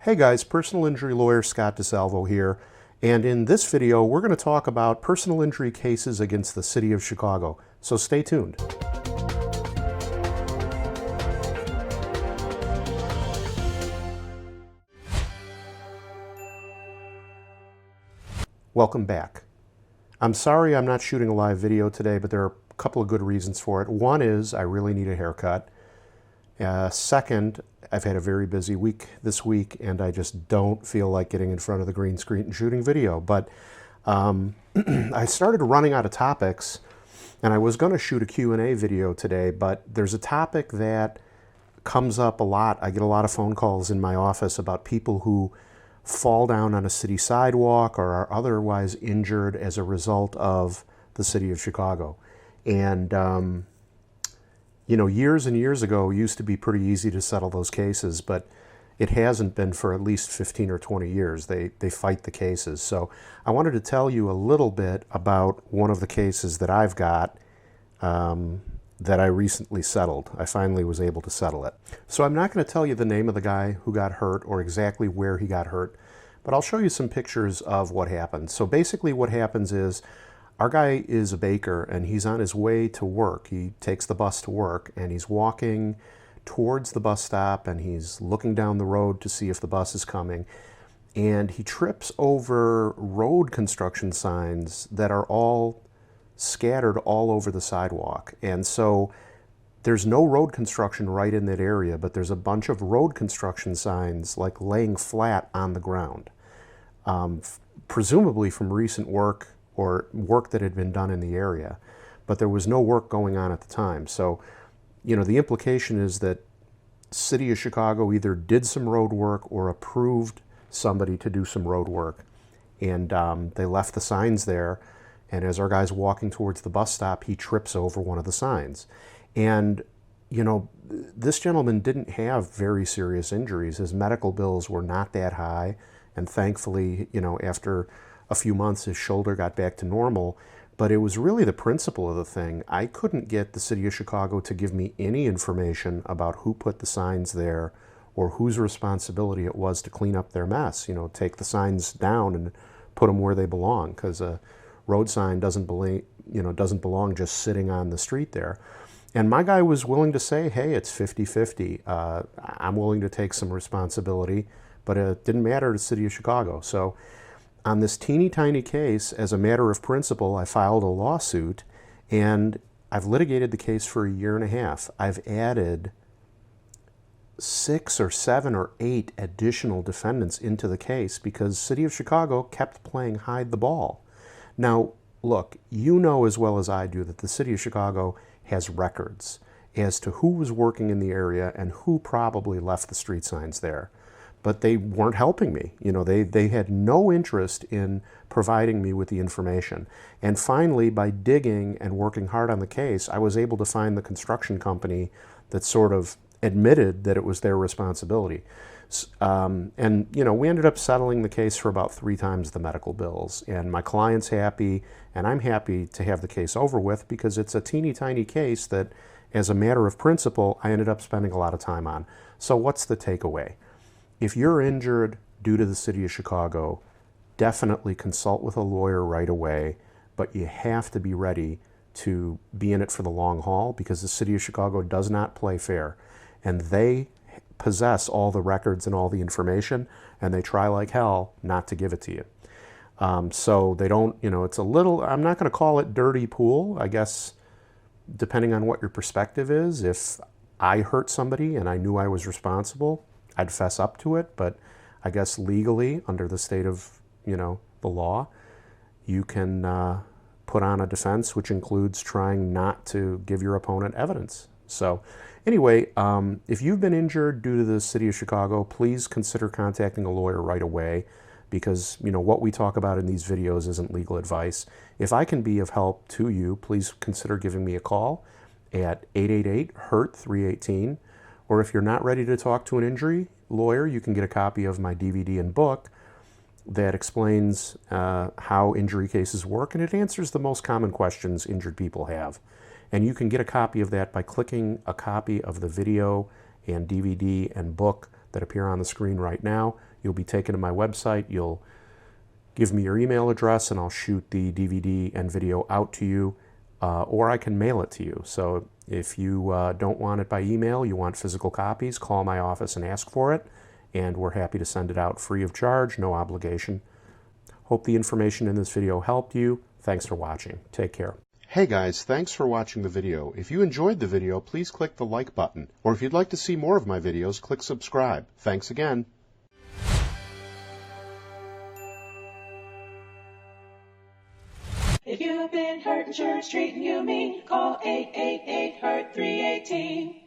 Hey guys, personal injury lawyer Scott DeSalvo here, and in this video we're going to talk about personal injury cases against the city of Chicago, so stay tuned. Welcome back. I'm sorry I'm not shooting a live video today, but there are a couple of good reasons for it. One is I really need a haircut. Second, I've had a very busy week this week, and I just don't feel like getting in front of the green screen and shooting video. But I started running out of topics, and I was going to shoot a Q&A video today, but there's a topic that comes up a lot. I get a lot of phone calls in my office about people who fall down on a city sidewalk or are otherwise injured as a result of the city of Chicago. And you know, years and years ago, it used to be pretty easy to settle those cases, but it hasn't been for at least 15 or 20 years. They fight the cases. So I wanted to tell you a little bit about one of the cases that I've got that I recently settled. I finally was able to settle it. So I'm not going to tell you the name of the guy who got hurt or exactly where he got hurt, but I'll show you some pictures of what happened. So basically what happens is, our guy is a baker and he's on his way to work. He takes the bus to work and he's walking towards the bus stop and he's looking down the road to see if the bus is coming. And he trips over road construction signs that are all scattered all over the sidewalk. And so there's no road construction right in that area, but there's a bunch of road construction signs like laying flat on the ground, presumably from recent work or work that had been done in the area, but there was no work going on at the time. So, you know, the implication is that City of Chicago either did some road work or approved somebody to do some road work, and they left the signs there, and as our guy's walking towards the bus stop, he trips over one of the signs. And, you know, this gentleman didn't have very serious injuries. His medical bills were not that high, and thankfully, you know, after a few months, his shoulder got back to normal, but it was really the principle of the thing. I couldn't get the city of Chicago to give me any information about who put the signs there or whose responsibility it was to clean up their mess. You know, take the signs down and put them where they belong, because a road sign doesn't belong just sitting on the street there. And my guy was willing to say, hey, it's 50-50. I'm willing to take some responsibility, but it didn't matter to the city of Chicago. So on this teeny tiny case, as a matter of principle, I filed a lawsuit, and I've litigated the case for 1.5 years. I've added 6 or 7 or 8 additional defendants into the case because City of Chicago kept playing hide the ball. Now, look, you know as well as I do that the City of Chicago has records as to who was working in the area and who probably left the street signs there. But they weren't helping me. You know, they had no interest in providing me with the information. And finally, by digging and working hard on the case, I was able to find the construction company that sort of admitted that it was their responsibility. And, you know, we ended up settling the case for about 3 times the medical bills. And my client's happy, and I'm happy to have the case over with because it's a teeny tiny case that, as a matter of principle, I ended up spending a lot of time on. So what's the takeaway? If you're injured due to the City of Chicago, definitely consult with a lawyer right away, but you have to be ready to be in it for the long haul because the City of Chicago does not play fair, and they possess all the records and all the information, and they try like hell not to give it to you. So they don't, you know, it's a little, I'm not going to call it dirty pool, I guess, depending on what your perspective is. If I hurt somebody and I knew I was responsible, I'd fess up to it, but I guess legally, under the state of, you know, the law, you can put on a defense, which includes trying not to give your opponent evidence. So anyway, if you've been injured due to the City of Chicago, please consider contacting a lawyer right away because, you know, what we talk about in these videos isn't legal advice. If I can be of help to you, please consider giving me a call at 888-HURT-318. Or if you're not ready to talk to an injury lawyer, you can get a copy of my DVD and book that explains how injury cases work, and it answers the most common questions injured people have. And you can get a copy of that by clicking a copy of the video and DVD and book that appear on the screen right now. You'll be taken to my website. You'll give me your email address and I'll shoot the DVD and video out to you, or I can mail it to you. So if you don't want it by email, you want physical copies, call my office and ask for it, and we're happy to send it out free of charge, no obligation. Hope the information in this video helped you. Thanks for watching. Take care. Hey guys, thanks for watching the video. If you enjoyed the video, please click the like button. Or if you'd like to see more of my videos, click subscribe. Thanks again. If you've been hurt, insurance treating you mean, call 888-HURT-318.